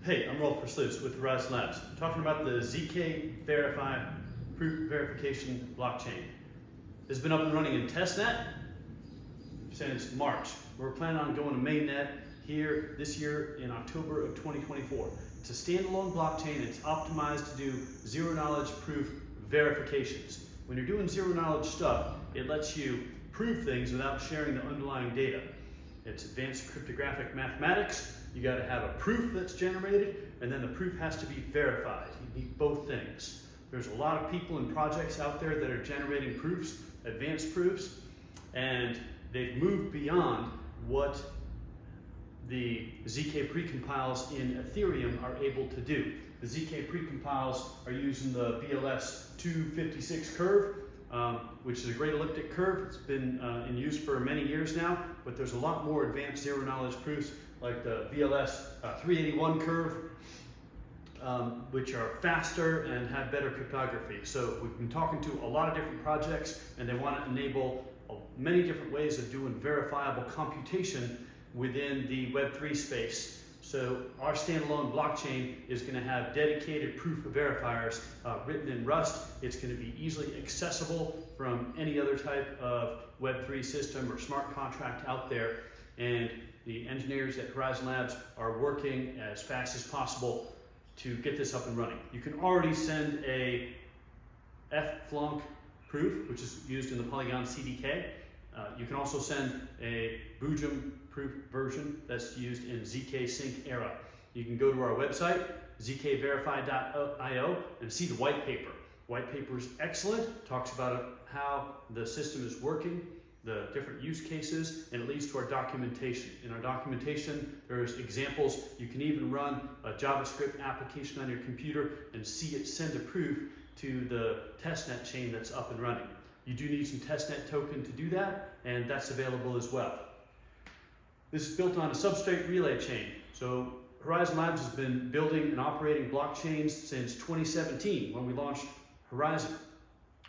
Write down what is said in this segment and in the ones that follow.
Hey, I'm Rolf Versluis with Horizen Labs. I'm talking about the zkVerify proof verification blockchain. It's been up and running in testnet since March. We're planning on going to mainnet here this year in October of 2024. It's a standalone blockchain. It's optimized to do zero-knowledge proof verifications. When you're doing zero-knowledge stuff, it lets you prove things without sharing the underlying data. It's advanced cryptographic mathematics. You got to have a proof that's generated, and then the proof has to be verified. You need both things. There's a lot of people and projects out there that are generating proofs, advanced proofs, and they've moved beyond what the ZK precompiles in Ethereum are able to do. The ZK precompiles are using the BLS 256 curve, which is a great elliptic curve. It's been in use for many years now, but there's a lot more advanced zero-knowledge proofs like the BLS 381 curve, which are faster and have better cryptography. So we've been talking to a lot of different projects, and they want to enable many different ways of doing verifiable computation within the Web3 space. So our standalone blockchain is going to have dedicated proof verifiers written in Rust. It's going to be easily accessible from any other type of Web3 system or smart contract out there. And the engineers at Horizen Labs are working as fast as possible to get this up and running. You can already send a FFlonk proof, which is used in the Polygon CDK. You can also send a Boojum proof version that's used in ZK Sync era. You can go to our website, zkVerify.io, and see the white paper. White paper is excellent, talks about how the system is working, the different use cases, and it leads to our documentation. In our documentation, there's examples. You can even run a JavaScript application on your computer and see it send a proof to the testnet chain that's up and running. You do need some testnet token to do that, and that's available as well. This is built on a substrate relay chain. So Horizen Labs has been building and operating blockchains since 2017 when we launched Horizen.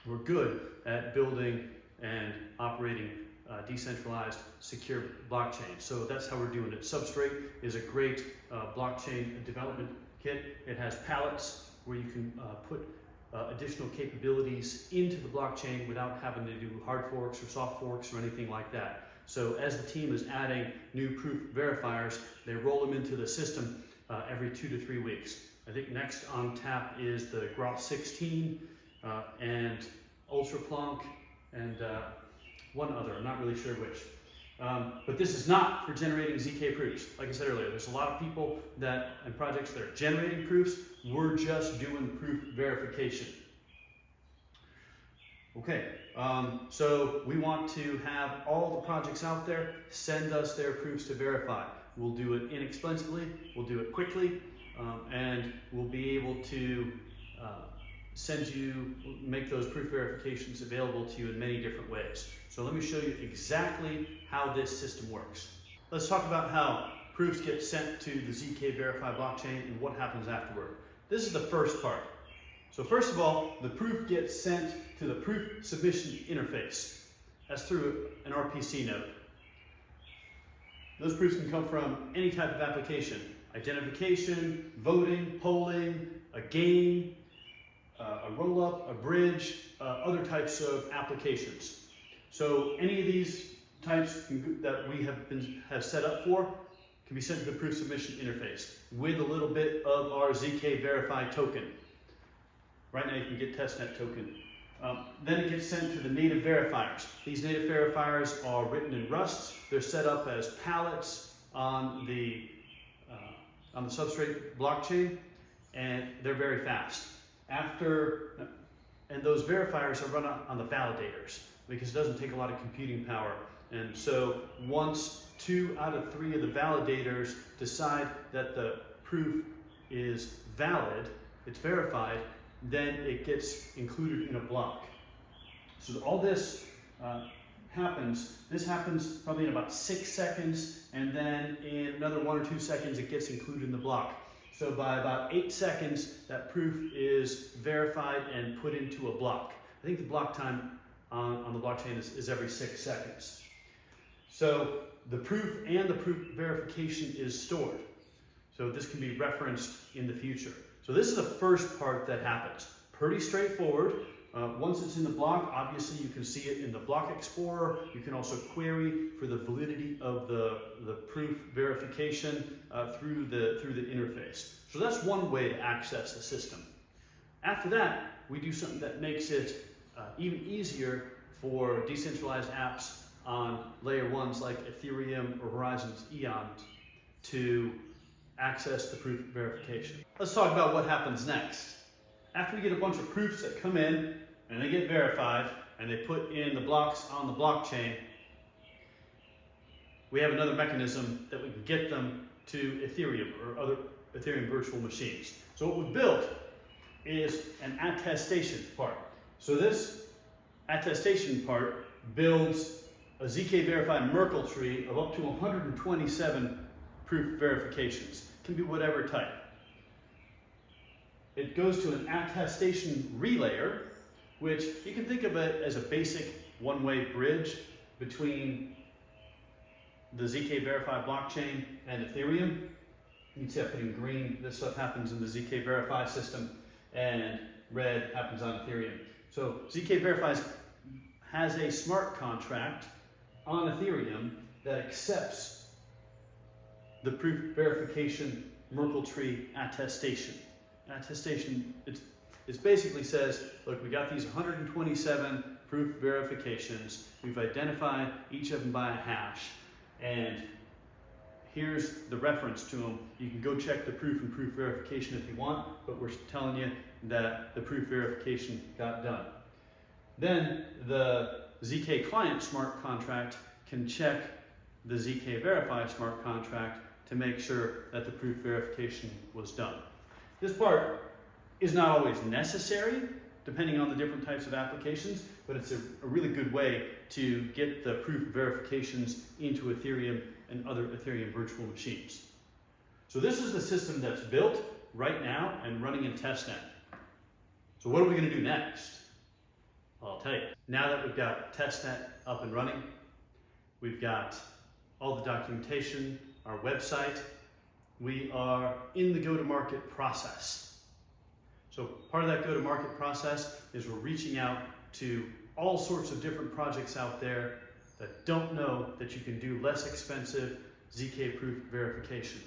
We're good at building and operating decentralized, secure blockchain. So that's how we're doing it. Substrate is a great blockchain development kit. It has palettes where you can put additional capabilities into the blockchain without having to do hard forks or soft forks or anything like that. So as the team is adding new proof verifiers, they roll them into the system every 2 to 3 weeks. I think next on tap is the Groth 16 and UltraPlonk and one other, I'm not really sure which. But this is not for generating ZK proofs. Like I said earlier, there's a lot of people and projects that are generating proofs. We're just doing proof verification. Okay, so we want to have all the projects out there send us their proofs to verify. We'll do it inexpensively, we'll do it quickly, and we'll be able to make those proof verifications available to you in many different ways. So let me show you exactly how this system works. Let's talk about how proofs get sent to the zkVerify blockchain and what happens afterward. This is the first part. So first of all, the proof gets sent to the proof submission interface. That's through an RPC node. Those proofs can come from any type of application: identification, voting, polling, a game, a roll-up, a bridge, other types of applications. So any of these types that we have set up for can be sent to the proof submission interface with a little bit of our zkVerify token. Right now you can get testnet token. Then it gets sent to the native verifiers. These native verifiers are written in Rust. They're set up as palettes on the substrate blockchain, and they're very fast. And those verifiers are run on the validators because it doesn't take a lot of computing power. And so once 2 out of 3 of the validators decide that the proof is valid, it's verified, then it gets included in a block. So all this happens probably in about 6 seconds, and then in another 1 or 2 seconds it gets included in the block. So by about 8 seconds, that proof is verified and put into a block. I think the block time on the blockchain is every 6 seconds. So the proof and the proof verification is stored. So this can be referenced in the future. So this is the first part that happens. Pretty straightforward. Once it's in the block, obviously you can see it in the block explorer. You can also query for the validity of the proof verification through the interface. So that's one way to access the system. After that, we do something that makes it even easier for decentralized apps on layer ones like Ethereum or Horizen's Eon to access the proof verification. Let's talk about what happens next. After we get a bunch of proofs that come in and they get verified and they put in the blocks on the blockchain, we have another mechanism that we can get them to Ethereum or other Ethereum virtual machines. So what we built is an attestation part. So this attestation part builds a zkVerify Merkle tree of up to 127 proof verifications. It can be whatever type. It goes to an attestation relayer, which you can think of it as a basic one-way bridge between the zkVerify blockchain and Ethereum. You can see I put in green, this stuff happens in the zkVerify system, and red happens on Ethereum. So zkVerify has a smart contract on Ethereum that accepts the proof verification Merkle tree attestation. Attestation, it basically says, look, we got these 127 proof verifications. We've identified each of them by a hash, and here's the reference to them. You can go check the proof and proof verification if you want, but we're telling you that the proof verification got done. Then the ZK client smart contract can check the zkVerify smart contract to make sure that the proof verification was done. This part is not always necessary, depending on the different types of applications, but it's a really good way to get the proof verifications into Ethereum and other Ethereum virtual machines. So this is the system that's built right now and running in testnet. So what are we going to do next? Well, I'll tell you. Now that we've got testnet up and running, we've got all the documentation, our website, we are in the go-to-market process. So part of that go-to-market process is we're reaching out to all sorts of different projects out there that don't know that you can do less expensive ZK proof verification.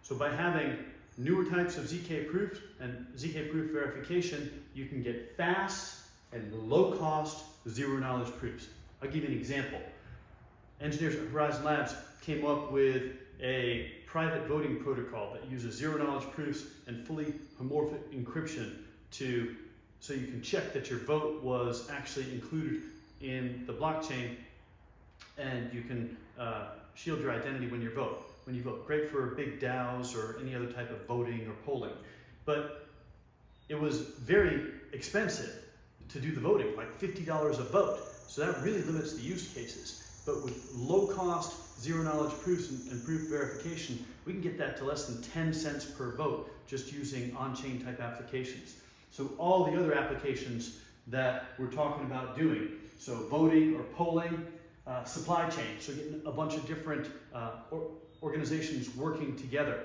So by having newer types of ZK proof and ZK proof verification, you can get fast and low-cost zero-knowledge proofs. I'll give you an example. Engineers at Horizen Labs came up with a private voting protocol that uses zero-knowledge proofs and fully homomorphic encryption so you can check that your vote was actually included in the blockchain, and you can shield your identity when you vote. Great for big DAOs or any other type of voting or polling. But it was very expensive to do the voting, like $50 a vote. So that really limits the use cases. But with low-cost, zero-knowledge proofs and proof verification, we can get that to less than 10 cents per vote just using on-chain type applications. So all the other applications that we're talking about doing, so voting or polling, supply chain, so getting a bunch of different organizations working together.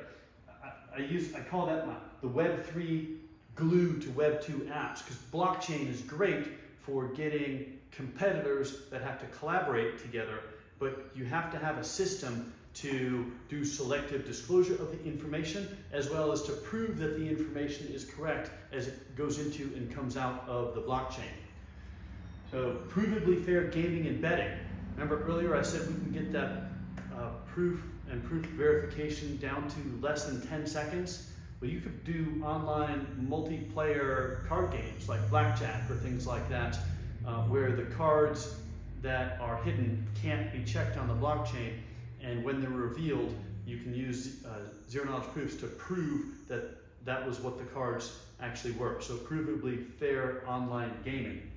I call that the Web3 glue to Web 2 apps, because blockchain is great for getting competitors that have to collaborate together, but you have to have a system to do selective disclosure of the information, as well as to prove that the information is correct as it goes into and comes out of the blockchain. So provably fair gaming and betting. Remember earlier I said we can get that proof and proof verification down to less than 10 seconds? Well, you could do online multiplayer card games like blackjack or things like that, where the cards that are hidden can't be checked on the blockchain, and when they're revealed, you can use zero-knowledge proofs to prove that that was what the cards actually were. So provably fair online gaming,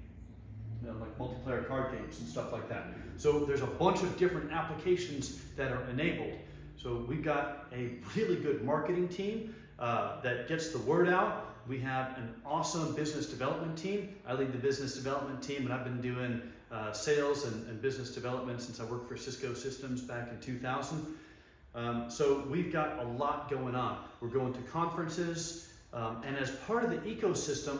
like multiplayer card games and stuff like that. So there's a bunch of different applications that are enabled. So we've got a really good marketing team that gets the word out. We have an awesome business development team. I lead the business development team, and I've been doing sales and business development since I worked for Cisco Systems back in 2000. So we've got a lot going on. We're going to conferences, and as part of the ecosystem,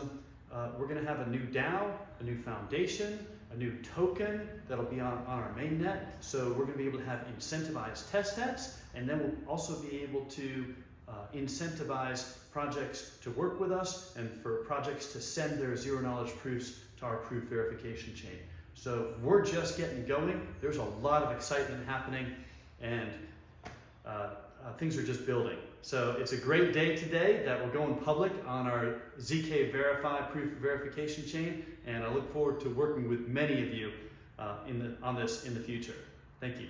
we're going to have a new DAO, a new foundation, a new token that'll be on our mainnet. So we're going to be able to have incentivized test nets, and then we'll also be able to incentivize projects to work with us and for projects to send their zero-knowledge proofs to our proof verification chain. So we're just getting going. There's a lot of excitement happening, and things are just building. So it's a great day today that we're going public on our zkVerify proof verification chain, and I look forward to working with many of you on this in the future. Thank you.